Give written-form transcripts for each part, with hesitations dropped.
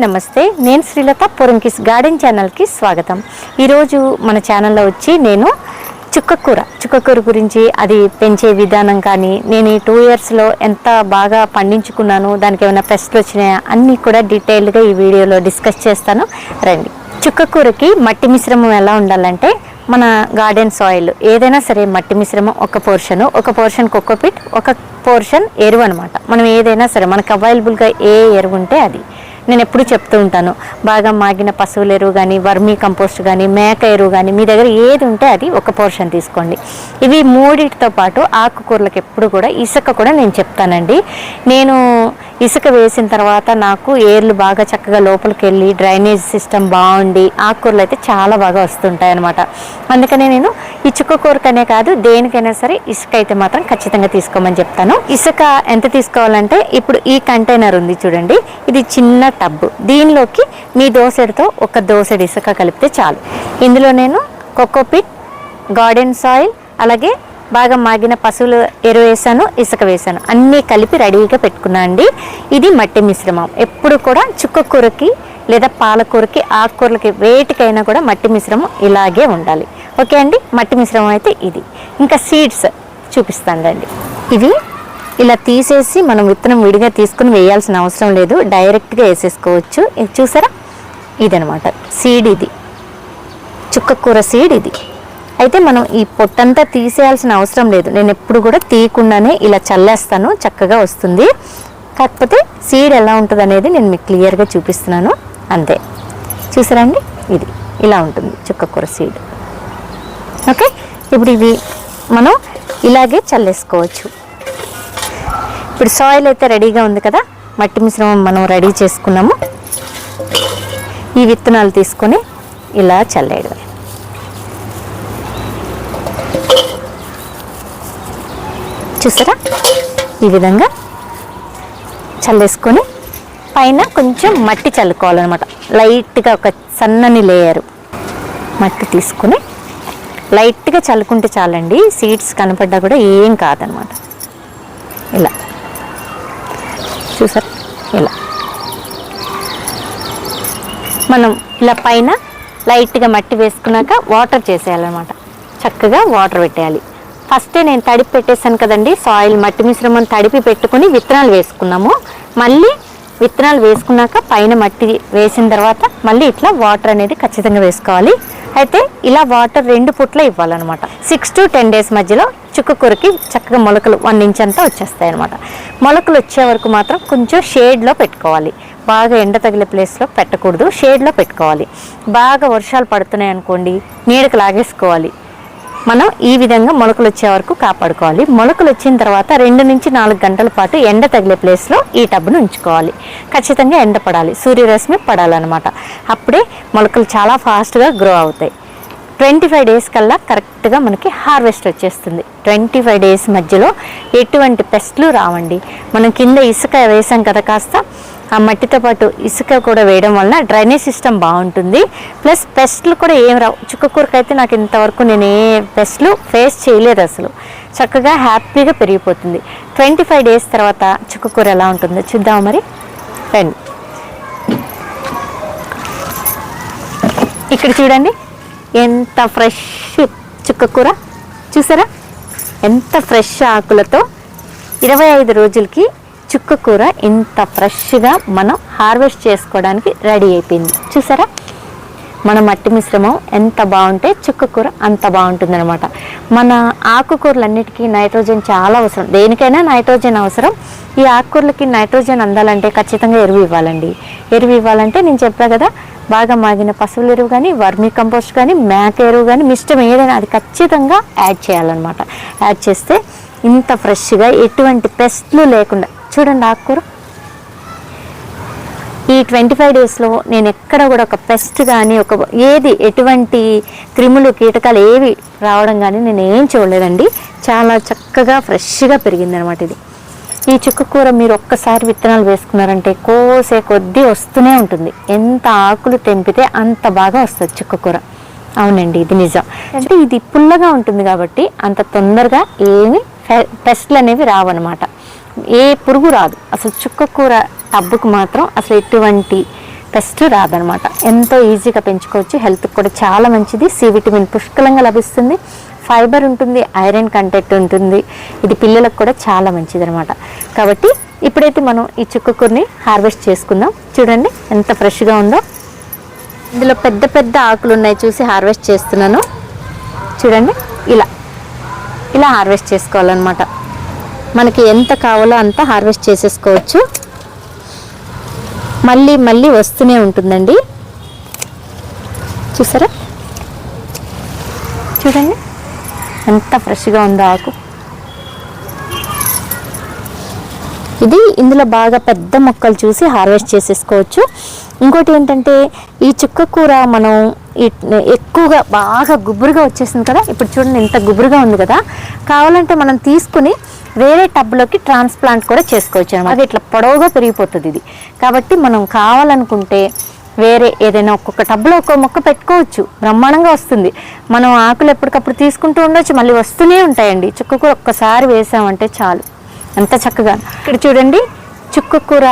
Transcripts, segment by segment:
నమస్తే. నేను శ్రీలత పొరంకిస్ గార్డెన్ ఛానల్కి స్వాగతం. ఈరోజు మన ఛానల్లో వచ్చి నేను చుక్కకూర గురించి, అది పెంచే విధానం కానీ, నేను ఈ 2 ఇయర్స్లో ఎంత బాగా పండించుకున్నాను, దానికి ఏమైనా పెస్ట్లు వచ్చినాయా అన్నీ కూడా డీటెయిల్గా ఈ వీడియోలో డిస్కస్ చేస్తాను. రండి. చుక్కకూరకి మట్టి మిశ్రమం ఎలా ఉండాలంటే, మన గార్డెన్ సాయిల్ ఏదైనా సరే మట్టి మిశ్రమం ఒక పోర్షన్ కోకోపీట్, ఒక పోర్షన్ ఎరువు అనమాట. మనం ఏదైనా సరే మనకు అవైలబుల్గా ఏ ఎరువు ఉంటే అది. నేను ఎప్పుడు చెప్తూ ఉంటాను, బాగా మాగిన పశువుల ఎరువు కానీ, వర్మీ కంపోస్ట్ కానీ, మేక ఎరువు కానీ, మీ దగ్గర ఏది ఉంటే అది ఒక పోర్షన్ తీసుకోండి. ఇవి మూడిటితో పాటు ఆకుకూరలకు ఎప్పుడు కూడా ఇసుక కూడా నేను చెప్తానండి. నేను ఇసుక వేసిన తర్వాత నాకు ఏర్లు బాగా చక్కగా లోపలికి వెళ్ళి డ్రైనేజ్ సిస్టమ్ బాగుండి ఆకుకూరలు అయితే చాలా బాగా వస్తుంటాయి అనమాట. అందుకనే నేను ఈ చుక్కకూరకనే కాదు దేనికైనా సరే ఇసుక అయితే మాత్రం ఖచ్చితంగా తీసుకోమని చెప్తాను. ఇసుక ఎంత తీసుకోవాలంటే, ఇప్పుడు ఈ కంటైనర్ ఉంది చూడండి, ఇది చిన్న టబ్బు. దీనిలోకి మీ దోసెడితో ఒక దోసెడు ఇసుక కలిపితే చాలు. ఇందులో నేను కోకోపీట్, గార్డెన్ సాయిల్, అలాగే బాగా మాగిన పశువులు ఎరువు వేసాను, ఇసుక వేసాను, అన్నీ కలిపి రెడీగా పెట్టుకున్నా అండి. ఇది మట్టి మిశ్రమం. ఎప్పుడు కూడా చుక్కకూరకి లేదా పాలకూరకి, ఆకుకూరలకి, వేటికైనా కూడా మట్టి మిశ్రమం ఇలాగే ఉండాలి. ఓకే అండి. మట్టి మిశ్రమం అయితే ఇది. ఇంకా సీడ్స్ చూపిస్తాను రండి. ఇవి ఇలా తీసేసి మనం విత్తనం విడిగా తీసుకుని వేయాల్సిన అవసరం లేదు, డైరెక్ట్గా వేసేసుకోవచ్చు. చూసారా, ఇదనమాట సీడ్. ఇది చుక్కకూర సీడ్. ఇది అయితే మనం ఈ పొట్టంతా తీసేయాల్సిన అవసరం లేదు. నేను ఎప్పుడు కూడా తీయకుండానే ఇలా చల్లేస్తాను, చక్కగా వస్తుంది. కాకపోతే సీడ్ ఎలా ఉంటుంది అనేది నేను మీకు క్లియర్గా చూపిస్తున్నాను, అంతే. చూసారండి, ఇది ఇలా ఉంటుంది చుక్కకూర సీడ్. ఓకే, ఇప్పుడు ఇవి మనం ఇలాగే చల్లేసుకోవచ్చు. ఇప్పుడు సాయిల్ అయితే రెడీగా ఉంది కదా, మట్టి మిశ్రమం మనం రెడీ చేసుకున్నాము. ఈ విత్తనాలు తీసుకొని ఇలా చల్లేయడం. చూసారా, ఈ విధంగా చల్లేసుకొని పైన కొంచెం మట్టి చల్లుకోవాలన్నమాట. లైట్గా ఒక సన్నని లేయరు మట్టి తీసుకొని లైట్గా చల్లుకుంటే చాలండి. సీడ్స్ కనపడ్డా కూడా ఏం కాదనమాట. ఇలా చూసారా, ఇలా మనం ఇలా పైన లైట్గా మట్టి వేసుకున్నాక వాటర్ చేసేయాలన్నమాట. చక్కగా వాటర్ పెట్టేయాలి. ఫస్టే నేను తడిపి పెట్టేశాను కదండి సాయిల్, మట్టి మిశ్రమం తడిపి పెట్టుకుని విత్తనాలు వేసుకున్నాము. మళ్ళీ విత్తనాలు వేసుకున్నాక పైన మట్టి వేసిన తర్వాత మళ్ళీ ఇట్లా వాటర్ అనేది ఖచ్చితంగా వేసుకోవాలి. అయితే ఇలా వాటర్ 2 పూట్ల ఇవ్వాలన్నమాట. 6 to 10 days మధ్యలో చుక్కకూరకి చక్కగా మొలకలు 1 inch అంతా వచ్చేస్తాయి అనమాట. మొలకలు వచ్చే వరకు మాత్రం కొంచెం షేడ్లో పెట్టుకోవాలి. బాగా ఎండ తగిలే ప్లేస్లో పెట్టకూడదు, షేడ్లో పెట్టుకోవాలి. బాగా వర్షాలు పడుతున్నాయి అనుకోండి, నీడకు లాగేసుకోవాలి. మనం ఈ విధంగా మొలకలు వచ్చే వరకు కాపాడుకోవాలి. మొలకలు వచ్చిన తర్వాత 2 నుంచి 4 గంటల పాటు ఎండ తగిలే ప్లేస్లో ఈ టబ్ను ఉంచుకోవాలి. ఖచ్చితంగా ఎండ పడాలి, సూర్యరశ్మి పడాలన్నమాట. అప్పుడే మొలకలు చాలా ఫాస్ట్గా గ్రో అవుతాయి. 25 days కల్లా కరెక్ట్గా మనకి హార్వెస్ట్ వచ్చేస్తుంది. 25 days మధ్యలో ఎటువంటి పెస్ట్లు రావండి. మనం కింద ఇసుక వేసాం కదా, కాస్త ఆ మట్టితో పాటు ఇసుక కూడా వేయడం వలన డ్రైనేజ్ సిస్టమ్ బాగుంటుంది. ప్లస్ పెస్ట్లు కూడా ఏం రావు. చుక్కకూరకైతే నాకు ఇంతవరకు నేను ఏ పెస్ట్లు ఫేస్ చేయలేదు అసలు. చక్కగా హ్యాపీగా పెరిగిపోతుంది. 25 days తర్వాత చుక్కకూర ఎలా ఉంటుందో చూద్దాం మరి రండి. ఇక్కడ చూడండి ఎంత ఫ్రెష్ చుక్కకూర. చూసారా, ఎంత ఫ్రెష్ ఆకులతో 25 రోజులకి చుక్కకూర ఇంత ఫ్రెష్గా మనం హార్వెస్ట్ చేసుకోవడానికి రెడీ అయిపోయింది. చూసారా, మన మట్టి మిశ్రమం ఎంత బాగుంటే చుక్కకూర అంత బాగుంటుంది అనమాట. మన ఆకుకూరలన్నిటికీ నైట్రోజన్ చాలా అవసరం. దేనికైనా నైట్రోజన్ అవసరం. ఈ ఆకుకూరలకి నైట్రోజన్ అందాలంటే ఖచ్చితంగా ఎరువు ఇవ్వాలండి. ఎరువు ఇవ్వాలంటే నేను చెప్పా కదా, బాగా మాగిన పశువుల ఎరువు కానీ, వర్మీ కంపోస్ట్ కానీ, మేక ఎరువు కానీ, మీ ఇష్టం ఏదైనా అది ఖచ్చితంగా యాడ్ చేయాలన్నమాట. యాడ్ చేస్తే ఇంత ఫ్రెష్గా ఎటువంటి పెస్ట్లు లేకుండా చూడండి ఆకుకూర. ఈ 25 daysలో నేను ఎక్కడ కూడా ఒక పెస్ట్ కానీ ఎటువంటి క్రిములు కీటకాలు ఏవి రావడం కానీ నేను ఏం చూడలేదండి. చాలా చక్కగా ఫ్రెష్గా పెరిగింది అనమాట ఇది. ఈ చుక్కకూర మీరు ఒక్కసారి విత్తనాలు వేసుకున్నారంటే కోసే కొద్దీ వస్తూనే ఉంటుంది. ఎంత ఆకులు తెంపితే అంత బాగా వస్తుంది చుక్కకూర. అవునండి, ఇది నిజం. అంటే ఇది పుల్లగా ఉంటుంది కాబట్టి అంత తొందరగా ఏమి పెస్ట్లు అనేవి రావన్నమాట. ఏ పురుగు రాదు అసలు. చుక్కకూర టబ్బుకు మాత్రం అసలు ఎటువంటి పెస్ట్ రాదనమాట. ఎంతో ఈజీగా పెంచుకోవచ్చు. హెల్త్కి కూడా చాలా మంచిది. సి విటమిన్ పుష్కలంగా లభిస్తుంది, ఫైబర్ ఉంటుంది, ఐరన్ కంటెంట్ ఉంటుంది. ఇది పిల్లలకు కూడా చాలా మంచిది అనమాట. కాబట్టి ఇప్పుడైతే మనం ఈ చుక్కకూరని హార్వెస్ట్ చేసుకుందాం. చూడండి ఎంత ఫ్రెష్గా ఉందో. ఇందులో పెద్ద పెద్ద ఆకులు ఉన్నాయి, చూసి హార్వెస్ట్ చేస్తున్నాను. చూడండి ఇలా హార్వెస్ట్ చేసుకోవాలన్నమాట. మనకి ఎంత కావాలో అంత హార్వెస్ట్ చేసేసుకోవచ్చు. మళ్ళీ మళ్ళీ వస్తూనే ఉంటుందండి. చూసారా, చూడండి ఎంత ఫ్రెష్గా ఉందో ఆకు. ఇది ఇందులో బాగా పెద్ద మొక్కలు చూసి హార్వెస్ట్ చేసేసుకోవచ్చు. ఇంకోటి ఏంటంటే ఈ చుక్కకూర మనం ఎక్కువగా బాగా గుబురుగా వచ్చేసింది కదా, ఇప్పుడు చూడండి ఎంత గుబురుగా ఉంది కదా. కావాలంటే మనం తీసుకుని వేరే టబ్లోకి ట్రాన్స్ప్లాంట్ కూడా చేసుకోవచ్చు అన్నమాట. అది ఇట్లా పొడవుగా పెరిగిపోతుంది ఇది. కాబట్టి మనం కావాలనుకుంటే వేరే ఏదైనా ఒక్కొక్క టబ్లో ఒక్కొక్క మొక్క పెట్టుకోవచ్చు, బ్రహ్మాండంగా వస్తుంది. మనం ఆకులు ఎప్పటికప్పుడు తీసుకుంటూ ఉండొచ్చు, మళ్ళీ వస్తూనే ఉంటాయండి. చుక్కకూర ఒక్కసారి వేసామంటే చాలు, ఎంత చక్కగా. ఇక్కడ చూడండి చుక్కకూర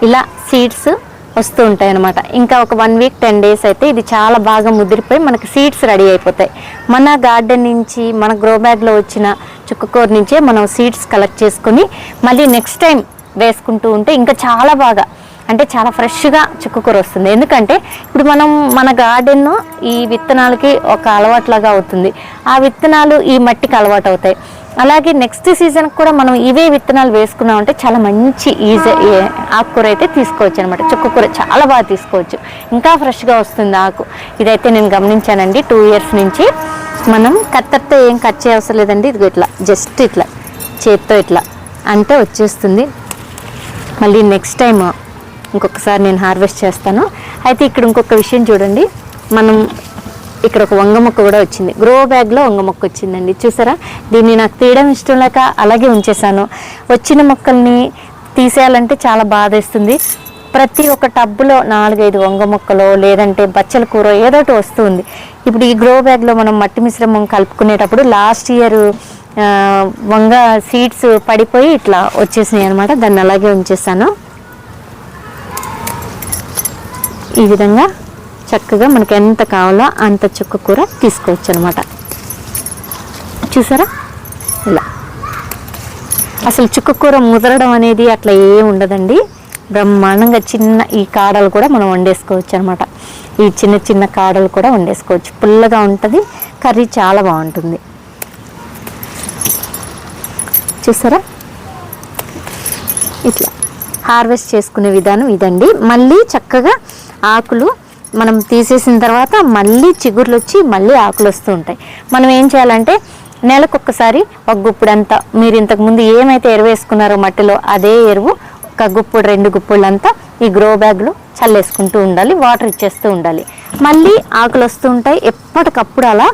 ఇలా సీడ్స్ వస్తూ ఉంటాయి అన్నమాట. ఇంకా ఒక 1 వీక్ 10 డేస్ అయితే ఇది చాలా బాగా ముదిరిపోయి మనకి సీడ్స్ రెడీ అయిపోతాయి. మన గార్డెన్ నుంచి మన గ్రో బ్యాగ్లో వచ్చిన చుక్కకూర నుంచే మనం సీడ్స్ కలెక్ట్ చేసుకొని మళ్ళీ నెక్స్ట్ టైం వేసుకుంటూ ఉంటే ఇంకా చాలా బాగా, అంటే చాలా ఫ్రెష్గా చుక్కకూర వస్తుంది. ఎందుకంటే ఇప్పుడు మనం మన గార్డెన్ ఈ విత్తనాలకి ఒక అలవాట్లాగా అవుతుంది. ఆ విత్తనాలు ఈ మట్టికి అలవాటు అవుతాయి. అలాగే నెక్స్ట్ సీజన్కి కూడా మనం ఇవే విత్తనాలు వేసుకున్నామంటే చాలా మంచి ఈజీ ఆకుకూర అయితే తీసుకోవచ్చు అనమాట. చుక్కకూర చాలా బాగా తీసుకోవచ్చు, ఇంకా ఫ్రెష్గా వస్తుంది ఆకు. ఇదైతే నేను గమనించానండి 2 ఇయర్స్ నుంచి. మనం కత్తెరతో ఏం కట్ చేయవసరం లేదండి. ఇది ఇట్లా జస్ట్ ఇట్లా చేత్తో ఇట్లా అంటే వచ్చేస్తుంది. మళ్ళీ నెక్స్ట్ టైం ఇంకొకసారి నేను హార్వెస్ట్ చేస్తాను. అయితే ఇక్కడ ఇంకొక విషయం చూడండి, మనం ఇక్కడ ఒక వంగ మొక్క కూడా వచ్చింది. గ్రో బ్యాగ్లో వంగ మొక్క వచ్చిందండి. చూసారా, దీన్ని నాకు తీయడం ఇష్టం లేక అలాగే ఉంచేసాను. వచ్చిన మొక్కల్ని తీసేయాలంటే చాలా బాధేస్తుంది. ప్రతి ఒక్క టబ్బులో 4-5 వంగ మొక్కలో లేదంటే బచ్చల కూర ఏదోటి వస్తుంది. ఇప్పుడు ఈ గ్రో బ్యాగ్లో మనం మట్టి మిశ్రమం కలుపుకునేటప్పుడు లాస్ట్ ఇయర్ వంగ సీడ్స్ పడిపోయి ఇట్లా వచ్చేసినాయి అనమాట. దాన్ని అలాగే ఉంచేసాను. ఈ విధంగా చక్కగా మనకి ఎంత కావాలో అంత చుక్కకూర తీసుకోవచ్చు అనమాట. చూసారా, ఇలా అసలు చుక్కకూర ముదరడం అనేది అట్లా ఏం ఉండదండి. బ్రహ్మాండంగా చిన్న ఈ కాడలు కూడా మనం వండేసుకోవచ్చు అనమాట. ఈ చిన్న చిన్న కాడలు కూడా వండేసుకోవచ్చు. పుల్లగా ఉంటుంది, కర్రీ చాలా బాగుంటుంది. చూసారా, ఇట్లా హార్వెస్ట్ చేసుకునే విధానం ఇదండి. మళ్ళీ చక్కగా ఆకులు మనం తీసేసిన తర్వాత మళ్ళీ చిగుర్లు వచ్చి మళ్ళీ ఆకులు వస్తూ ఉంటాయి. మనం ఏం చేయాలంటే నెలకొక్కసారి ఒక గుప్పుడంతా, మీరు ఇంతకుముందు ఏమైతే ఎరువు వేసుకున్నారో మట్టిలో అదే ఎరువు 1 గుప్పుడు 2 గుప్పుళ్ళంతా ఈ గ్రో బ్యాగ్లో చల్లేసుకుంటూ ఉండాలి, వాటర్ ఇచ్చేస్తూ ఉండాలి. మళ్ళీ ఆకులు వస్తూ ఉంటాయి. ఎప్పటికప్పుడు అలా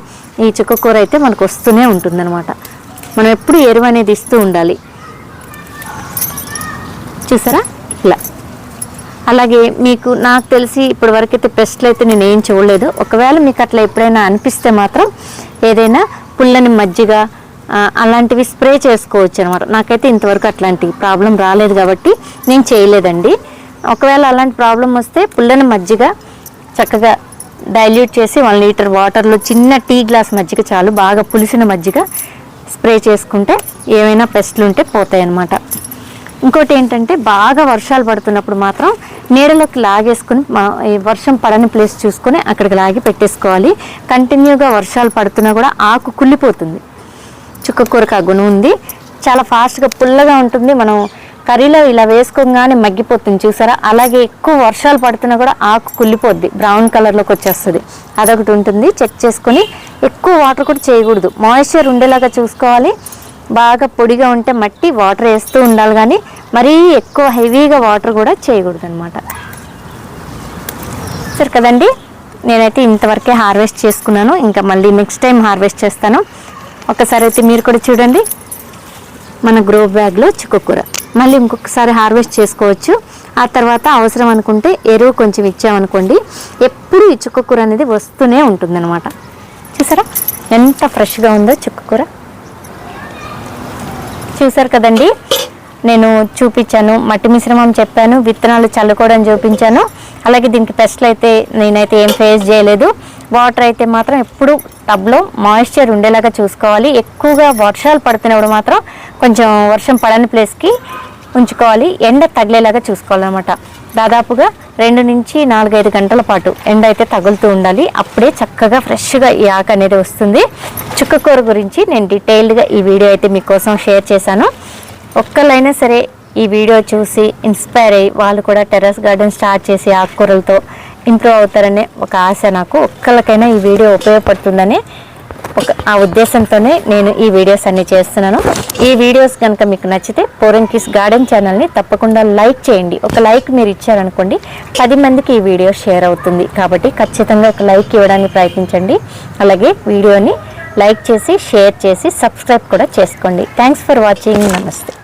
ఈ చుక్కకూర అయితే మనకు వస్తూనే ఉంటుందన్నమాట. మనం ఎప్పుడు ఎరువు అనేది ఇస్తూ ఉండాలి. చూసారా, ఇలా. అలాగే మీకు నాకు తెలిసి ఇప్పటి వరకు అయితే పెస్ట్లు అయితే నేను ఏం చూడలేదు. ఒకవేళ మీకు అట్లా ఎప్పుడైనా అనిపిస్తే మాత్రం ఏదైనా పుల్లని మజ్జిగ అలాంటివి స్ప్రే చేసుకోవచ్చు అనమాట. నాకైతే ఇంతవరకు అట్లాంటి ప్రాబ్లం రాలేదు కాబట్టి నేను చేయలేదండి. ఒకవేళ అలాంటి ప్రాబ్లం వస్తే పుల్లని మజ్జిగ చక్కగా డైల్యూట్ చేసి 1 లీటర్ వాటర్లో చిన్న టీ గ్లాస్ మజ్జిగ చాలు, బాగా పులిసిన మజ్జిగ స్ప్రే చేసుకుంటే ఏమైనా పెస్ట్లు ఉంటే పోతాయి అన్నమాట. ఇంకోటి ఏంటంటే బాగా వర్షాలు పడుతున్నప్పుడు మాత్రం నీడలోకి లాగేసుకుని వర్షం పడని ప్లేస్ చూసుకొని అక్కడికి లాగి పెట్టేసుకోవాలి. కంటిన్యూగా వర్షాలు పడుతున్నా కూడా ఆకు కుళ్ళిపోతుంది. చుక్కకూరకు ఆ గుణం ఉంది, చాలా ఫాస్ట్గా పుల్లగా ఉంటుంది. మనం కర్రీలో ఇలా వేసుకోగానే మగ్గిపోతుంది. చూసారా, అలాగే ఎక్కువ వర్షాలు పడుతున్నా కూడా ఆకు కుళ్ళిపోద్ది, బ్రౌన్ కలర్లోకి వచ్చేస్తుంది. అదొకటి ఉంటుంది. చెక్ చేసుకొని ఎక్కువ వాటర్ కూడా చేయకూడదు, మాయిశ్చర్ ఉండేలాగా చూసుకోవాలి. బాగా పొడిగా ఉంటే మట్టి వాటర్ వేస్తూ ఉండాలి, కానీ మరీ ఎక్కువ హెవీగా వాటర్ కూడా చేయకూడదు అనమాట. సరే కదండి, నేనైతే ఇంతవరకే హార్వెస్ట్ చేసుకున్నాను. ఇంకా మళ్ళీ నెక్స్ట్ టైం హార్వెస్ట్ చేస్తాను. ఒకసారి అయితే మీరు కూడా చూడండి మన గ్రో బ్యాగ్లో చుక్కకూర. మళ్ళీ ఇంకొకసారి హార్వెస్ట్ చేసుకోవచ్చు. ఆ తర్వాత అవసరం అనుకుంటే ఎరువు కొంచెం ఇచ్చామనుకోండి, ఎప్పుడు ఈ చుక్కకూర అనేది వస్తూనే ఉంటుందన్నమాట. చూసారా ఎంత ఫ్రెష్గా ఉందో చుక్కకూర. చూసారు కదండి, నేను చూపించాను, మట్టి మిశ్రమం చెప్పాను, విత్తనాలు చల్లుకోవడం చూపించాను. అలాగే దీనికి పెస్ట్లు అయితే నేనైతే ఏం ఫేస్ చేయలేదు. వాటర్ అయితే మాత్రం ఎప్పుడు టబ్లో మాయిశ్చర్ ఉండేలాగా చూసుకోవాలి. ఎక్కువగా వర్షాలు పడుతున్నప్పుడు మాత్రం కొంచెం వర్షం పడని ప్లేస్కి ఉంచుకోవాలి. ఎండ తగిలేలాగా చూసుకోవాలన్నమాట. దాదాపుగా 2 నుంచి 4-5 గంటల పాటు ఎండ అయితే తగులుతూ ఉండాలి. అప్పుడే చక్కగా ఫ్రెష్గా ఈ ఆకు అనేది వస్తుంది. చుక్కకూర గురించి నేను డీటెయిల్డ్గా ఈ వీడియో అయితే మీకోసం షేర్ చేశాను. ఒక్కళ్ళైనా సరే ఈ వీడియో చూసి ఇన్స్పైర్ అయ్యి వాళ్ళు కూడా టెర్రస్ గార్డెన్ స్టార్ట్ చేసి ఆకుకూరలతో ఇంప్రూవ్ అవుతారనే ఒక ఆశ నాకు. ఒక్కళ్ళకైనా ఈ వీడియో ఉపయోగపడుతుందని ఆ ఉద్దేశంతోనే నేను ఈ వీడియోస్ అన్ని చేస్తున్నాను. ఈ వీడియోస్ కనుక మీకు నచ్చితే పోరంకిస్ గార్డెన్ ఛానల్ని తప్పకుండా లైక్ చేయండి. ఒక లైక్ మీరు ఇచ్చారనుకోండి 10 మందికి ఈ వీడియో షేర్ అవుతుంది. కాబట్టి ఖచ్చితంగా ఒక లైక్ ఇవ్వడానికి ప్రయత్నించండి. అలాగే వీడియోని లైక్ చేసి షేర్ చేసి సబ్స్క్రైబ్ కూడా చేసుకోండి. Thanks for watching. నమస్తే.